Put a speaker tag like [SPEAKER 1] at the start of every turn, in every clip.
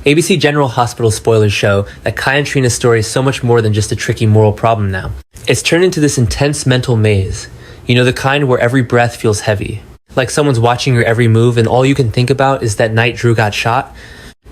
[SPEAKER 1] ABC General Hospital spoilers show that Kai and Trina's story is so much more than just a tricky moral problem now. It's turned into this intense mental maze. You know, the kind where every breath feels heavy. Like someone's watching your every move and all you can think about is that night Drew got shot.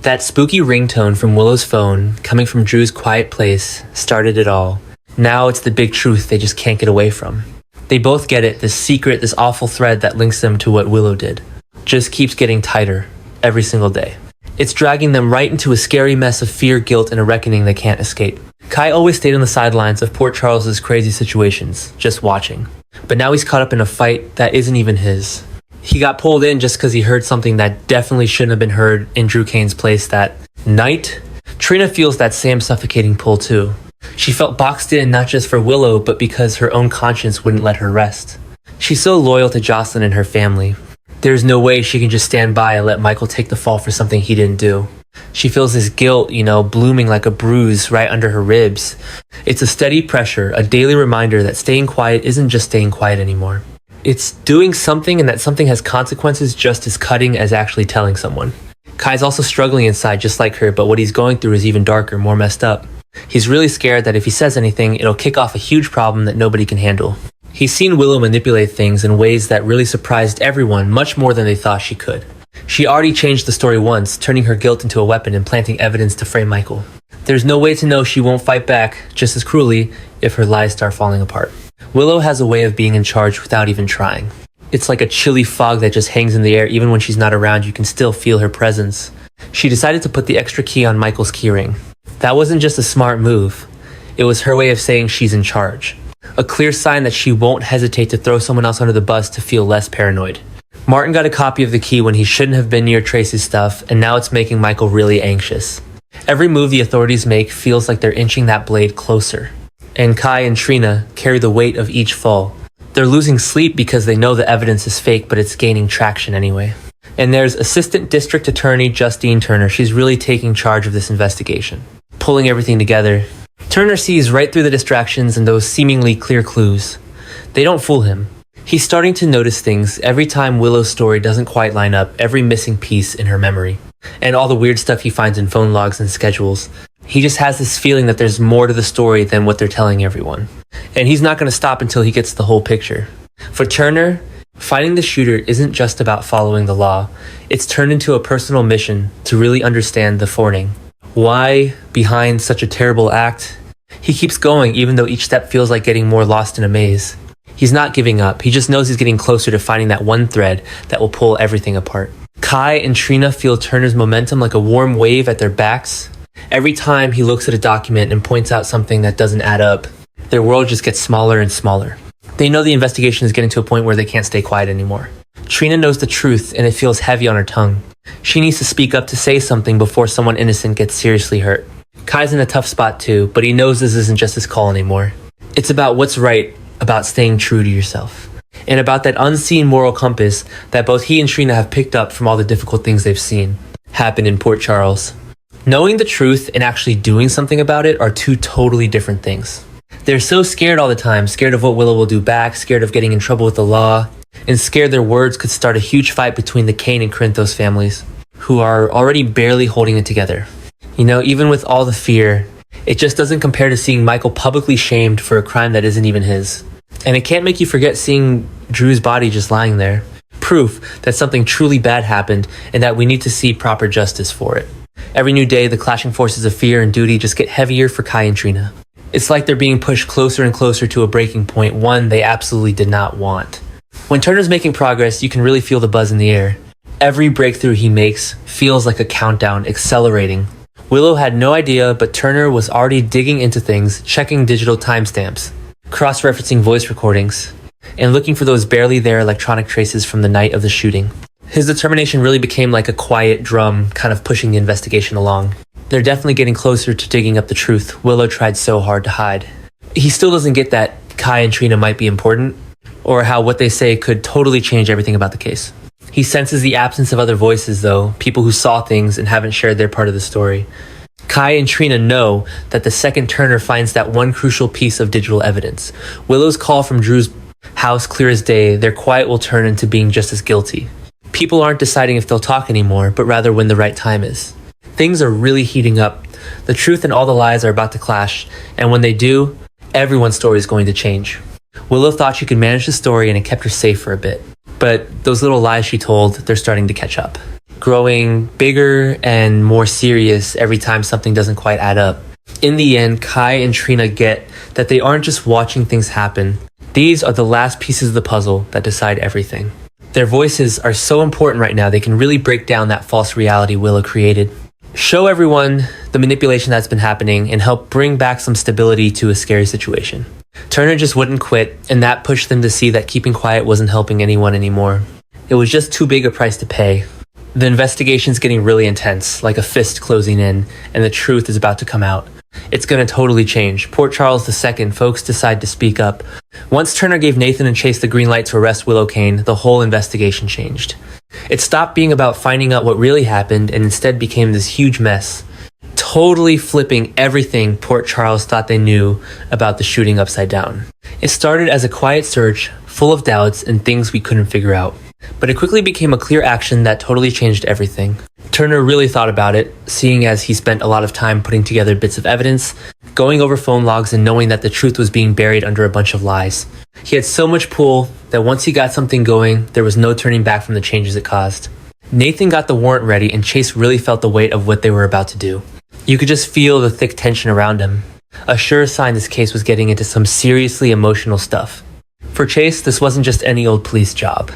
[SPEAKER 1] That spooky ringtone from Willow's phone, coming from Drew's quiet place, started it all. Now it's the big truth they just can't get away from. They both get it, this secret, this awful thread that links them to what Willow did. Just keeps getting tighter, every single day. It's dragging them right into a scary mess of fear, guilt, and a reckoning they can't escape. Kai always stayed on the sidelines of Port Charles's crazy situations, just watching. But now he's caught up in a fight that isn't even his. He got pulled in just because he heard something that definitely shouldn't have been heard in Drew Kane's place that night. Trina feels that same suffocating pull too. She felt boxed in not just for Willow, but because her own conscience wouldn't let her rest. She's so loyal to Jocelyn and her family. There's no way she can just stand by and let Michael take the fall for something he didn't do. She feels this guilt, blooming like a bruise right under her ribs. It's a steady pressure, a daily reminder that staying quiet isn't just staying quiet anymore. It's doing something, and that something has consequences just as cutting as actually telling someone. Kai's also struggling inside just like her, but what he's going through is even darker, more messed up. He's really scared that if he says anything, it'll kick off a huge problem that nobody can handle. He's seen Willow manipulate things in ways that really surprised everyone much more than they thought she could. She already changed the story once, turning her guilt into a weapon and planting evidence to frame Michael. There's no way to know she won't fight back just as cruelly if her lies start falling apart. Willow has a way of being in charge without even trying. It's like a chilly fog that just hangs in the air. Even when she's not around, you can still feel her presence. She decided to put the extra key on Michael's keyring. That wasn't just a smart move. It was her way of saying she's in charge. A clear sign that she won't hesitate to throw someone else under the bus to feel less paranoid. Martin got a copy of the key when he shouldn't have been near Tracy's stuff, and now it's making Michael really anxious. Every move the authorities make feels like they're inching that blade closer. And Kai and Trina carry the weight of each fall. They're losing sleep because they know the evidence is fake, but it's gaining traction anyway. And there's Assistant District Attorney Justine Turner. She's really taking charge of this investigation, pulling everything together. Turner sees right through the distractions and those seemingly clear clues. They don't fool him. He's starting to notice things every time Willow's story doesn't quite line up, every missing piece in her memory, and all the weird stuff he finds in phone logs and schedules. He just has this feeling that there's more to the story than what they're telling everyone. And he's not going to stop until he gets the whole picture. For Turner, finding the shooter isn't just about following the law. It's turned into a personal mission to really understand the forning. Why behind such a terrible act? He keeps going even though each step feels like getting more lost in a maze. He's not giving up. He just knows he's getting closer to finding that one thread that will pull everything apart. Kai and Trina feel Turner's momentum like a warm wave at their backs. Every time he looks at a document and points out something that doesn't add up, their world just gets smaller and smaller. They know the investigation is getting to a point where they can't stay quiet anymore. Trina knows the truth and it feels heavy on her tongue. She needs to speak up to say something before someone innocent gets seriously hurt. Kai's in a tough spot too, but he knows this isn't just his call anymore. It's about what's right, about staying true to yourself, and about that unseen moral compass that both he and Trina have picked up from all the difficult things they've seen happen in Port Charles. Knowing the truth and actually doing something about it are two totally different things. They're so scared all the time, scared of what Willow will do back, scared of getting in trouble with the law, and scared their words could start a huge fight between the Kane and Corinthos families, who are already barely holding it together. Even with all the fear, it just doesn't compare to seeing Michael publicly shamed for a crime that isn't even his. And it can't make you forget seeing Drew's body just lying there. Proof that something truly bad happened and that we need to see proper justice for it. Every new day, the clashing forces of fear and duty just get heavier for Kai and Trina. It's like they're being pushed closer and closer to a breaking point, one they absolutely did not want. When Turner's making progress, you can really feel the buzz in the air. Every breakthrough he makes feels like a countdown, accelerating. Willow had no idea, but Turner was already digging into things, checking digital timestamps, cross-referencing voice recordings, and looking for those barely there electronic traces from the night of the shooting. His determination really became like a quiet drum, kind of pushing the investigation along. They're definitely getting closer to digging up the truth Willow tried so hard to hide. He still doesn't get that Kai and Trina might be important, or how what they say could totally change everything about the case. He senses the absence of other voices though, people who saw things and haven't shared their part of the story. Kai and Trina know that the second Turner finds that one crucial piece of digital evidence, Willow's call from Drew's house clear as day, their quiet will turn into being just as guilty. People aren't deciding if they'll talk anymore, but rather when the right time is. Things are really heating up. The truth and all the lies are about to clash, and when they do, everyone's story is going to change. Willow thought she could manage the story and it kept her safe for a bit. But those little lies she told, they're starting to catch up, growing bigger and more serious every time something doesn't quite add up. In the end, Kai and Trina get that they aren't just watching things happen. These are the last pieces of the puzzle that decide everything. Their voices are so important right now, they can really break down that false reality Willow created. Show everyone the manipulation that's been happening and help bring back some stability to a scary situation. Turner just wouldn't quit, and that pushed them to see that keeping quiet wasn't helping anyone anymore. It was just too big a price to pay. The investigation's getting really intense, like a fist closing in, and the truth is about to come out. It's gonna totally change. Port Charles II, folks decide to speak up. Once Turner gave Nathan and Chase the green light to arrest Willow Kane, the whole investigation changed. It stopped being about finding out what really happened and instead became this huge mess, totally flipping everything Port Charles thought they knew about the shooting upside down. It started as a quiet search, full of doubts and things we couldn't figure out. But it quickly became a clear action that totally changed everything. Turner really thought about it, seeing as he spent a lot of time putting together bits of evidence, going over phone logs and knowing that the truth was being buried under a bunch of lies. He had so much pull that once he got something going, there was no turning back from the changes it caused. Nathan got the warrant ready and Chase really felt the weight of what they were about to do. You could just feel the thick tension around him, a sure sign this case was getting into some seriously emotional stuff. For Chase, this wasn't just any old police job.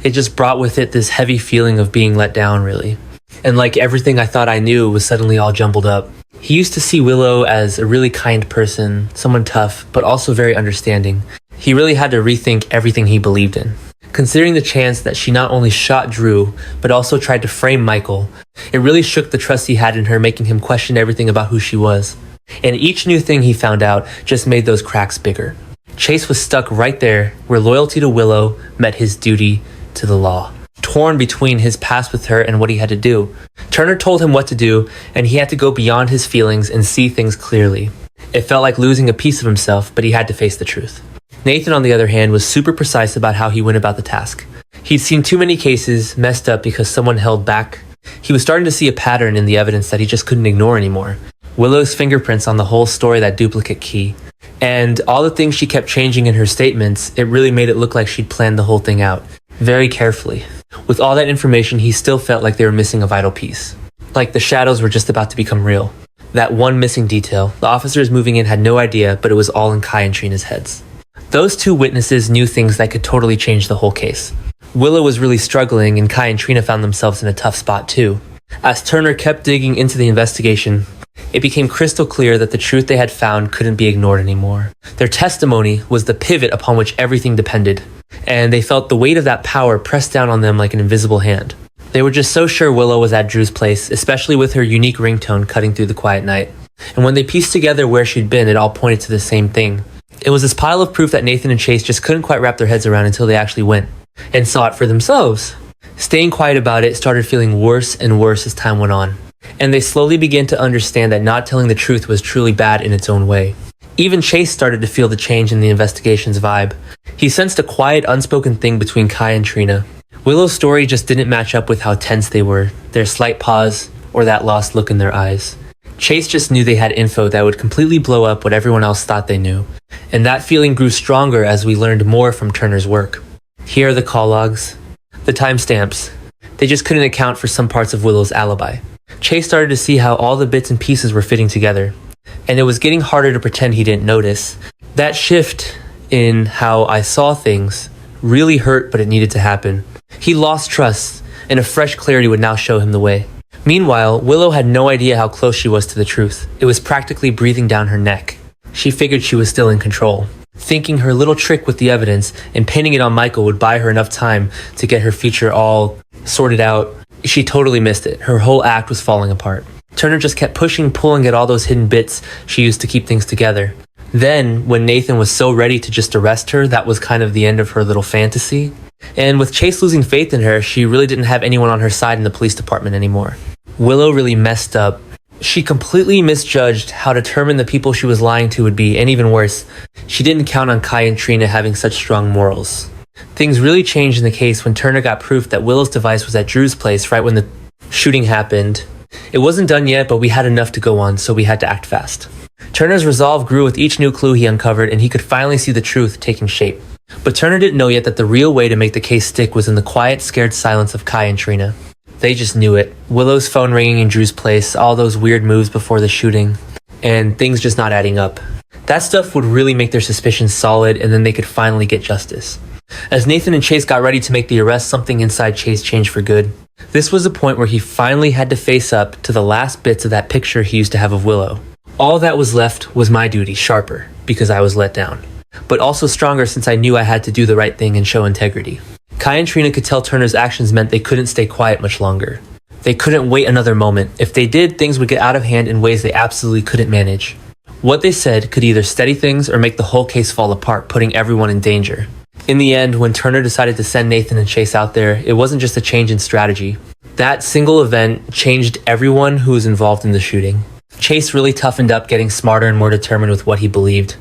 [SPEAKER 1] It just brought with it this heavy feeling of being let down, really. And like everything I thought I knew was suddenly all jumbled up. He used to see Willow as a really kind person, someone tough, but also very understanding. He really had to rethink everything he believed in. Considering the chance that she not only shot Drew, but also tried to frame Michael, it really shook the trust he had in her, making him question everything about who she was. And each new thing he found out just made those cracks bigger. Chase was stuck right there, where loyalty to Willow met his duty to the law, torn between his past with her and what he had to do. Turner told him what to do, and he had to go beyond his feelings and see things clearly. It felt like losing a piece of himself, but he had to face the truth. Nathan, on the other hand, was super precise about how he went about the task. He'd seen too many cases messed up because someone held back. He was starting to see a pattern in the evidence that he just couldn't ignore anymore. Willow's fingerprints on the whole story, that duplicate key. And all the things she kept changing in her statements, it really made it look like she'd planned the whole thing out, very carefully. With all that information, he still felt like they were missing a vital piece. Like the shadows were just about to become real. That one missing detail, the officers moving in had no idea, but it was all in Kai and Trina's heads. Those two witnesses knew things that could totally change the whole case. Willow was really struggling, and Kai and Trina found themselves in a tough spot too. As Turner kept digging into the investigation, it became crystal clear that the truth they had found couldn't be ignored anymore. Their testimony was the pivot upon which everything depended, and they felt the weight of that power pressed down on them like an invisible hand. They were just so sure Willow was at Drew's place, especially with her unique ringtone cutting through the quiet night. And when they pieced together where she'd been, it all pointed to the same thing. It was this pile of proof that Nathan and Chase just couldn't quite wrap their heads around until they actually went and saw it for themselves. Staying quiet about it started feeling worse and worse as time went on, and they slowly began to understand that not telling the truth was truly bad in its own way. Even Chase started to feel the change in the investigation's vibe. He sensed a quiet, unspoken thing between Kai and Trina. Willow's story just didn't match up with how tense they were, their slight pause, or that lost look in their eyes. Chase just knew they had info that would completely blow up what everyone else thought they knew. And that feeling grew stronger as we learned more from Turner's work. Here are the call logs, the timestamps. They just couldn't account for some parts of Willow's alibi. Chase started to see how all the bits and pieces were fitting together, and it was getting harder to pretend he didn't notice. That shift in how I saw things really hurt, but it needed to happen. He lost trust, and a fresh clarity would now show him the way. Meanwhile, Willow had no idea how close she was to the truth. It was practically breathing down her neck. She figured she was still in control, thinking her little trick with the evidence and pinning it on Michael would buy her enough time to get her future all sorted out. She totally missed it. Her whole act was falling apart. Turner just kept pushing, pulling at all those hidden bits she used to keep things together. Then, when Nathan was so ready to just arrest her, that was kind of the end of her little fantasy. And with Chase losing faith in her, she really didn't have anyone on her side in the police department anymore. Willow really messed up. She completely misjudged how determined the people she was lying to would be, and even worse, she didn't count on Kai and Trina having such strong morals. Things really changed in the case when Turner got proof that Willow's device was at Drew's place right when the shooting happened, It wasn't done yet, but we had enough to go on, so we had to act fast. Turner's resolve grew with each new clue he uncovered, and he could finally see the truth taking shape. But Turner didn't know yet that the real way to make the case stick was in the quiet, scared silence of Kai and Trina. They just knew it. Willow's phone ringing in Drew's place, all those weird moves before the shooting, and things just not adding up. That stuff would really make their suspicions solid, and then they could finally get justice. As Nathan and Chase got ready to make the arrest, something inside Chase changed for good. This was the point where he finally had to face up to the last bits of that picture he used to have of Willow. All that was left was my duty, sharper, because I was let down, but also stronger since I knew I had to do the right thing and show integrity. Kai and Trina could tell Turner's actions meant they couldn't stay quiet much longer. They couldn't wait another moment. If they did, things would get out of hand in ways they absolutely couldn't manage. What they said could either steady things or make the whole case fall apart, putting everyone in danger. In the end, when Turner decided to send Nathan and Chase out there, it wasn't just a change in strategy. That single event changed everyone who was involved in the shooting. Chase really toughened up, getting smarter and more determined with what he believed.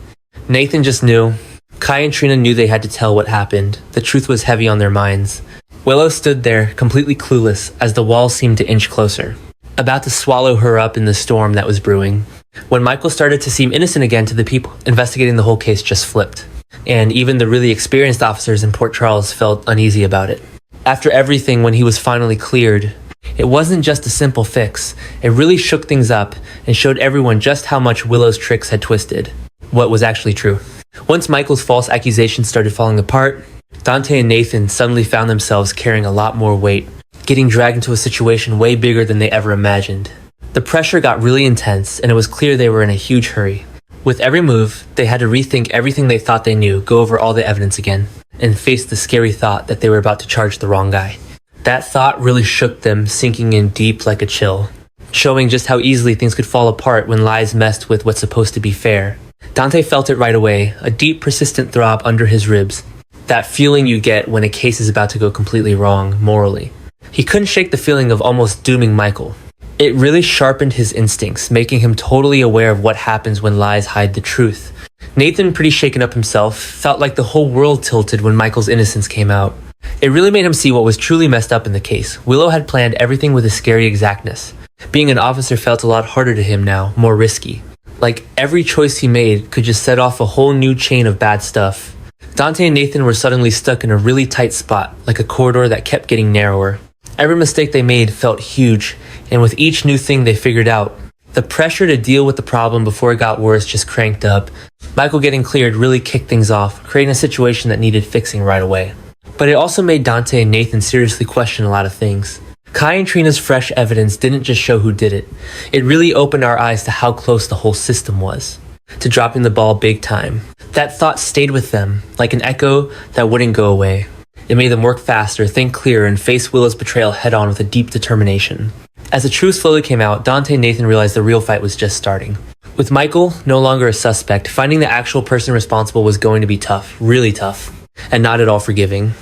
[SPEAKER 1] Nathan just knew. Kai and Trina knew they had to tell what happened. The truth was heavy on their minds. Willow stood there, completely clueless, as the walls seemed to inch closer, about to swallow her up in the storm that was brewing. When Michael started to seem innocent again to the people investigating the whole case just flipped, and even the really experienced officers in Port Charles felt uneasy about it. After everything, when he was finally cleared, it wasn't just a simple fix. It really shook things up and showed everyone just how much Willow's tricks had twisted what was actually true. Once Michael's false accusations started falling apart, Dante and Nathan suddenly found themselves carrying a lot more weight, getting dragged into a situation way bigger than they ever imagined. The pressure got really intense, and it was clear they were in a huge hurry. With every move, they had to rethink everything they thought they knew, go over all the evidence again, and face the scary thought that they were about to charge the wrong guy. That thought really shook them, sinking in deep like a chill, showing just how easily things could fall apart when lies messed with what's supposed to be fair. Dante felt it right away, a deep, persistent throb under his ribs. That feeling you get when a case is about to go completely wrong, morally. He couldn't shake the feeling of almost dooming Michael. It really sharpened his instincts, making him totally aware of what happens when lies hide the truth. Nathan, pretty shaken up himself, felt like the whole world tilted when Michael's innocence came out. It really made him see what was truly messed up in the case. Willow had planned everything with a scary exactness. Being an officer felt a lot harder to him now, more risky. Like every choice he made could just set off a whole new chain of bad stuff. Dante and Nathan were suddenly stuck in a really tight spot, like a corridor that kept getting narrower. Every mistake they made felt huge, and with each new thing they figured out, the pressure to deal with the problem before it got worse just cranked up. Michael getting cleared really kicked things off, creating a situation that needed fixing right away. But it also made Dante and Nathan seriously question a lot of things. Kai and Trina's fresh evidence didn't just show who did it. It really opened our eyes to how close the whole system was to dropping the ball big time. That thought stayed with them, like an echo that wouldn't go away. It made them work faster, think clearer, and face Willow's betrayal head-on with a deep determination. As the truth slowly came out, Dante and Nathan realized the real fight was just starting. With Michael no longer a suspect, finding the actual person responsible was going to be tough, really tough, and not at all forgiving.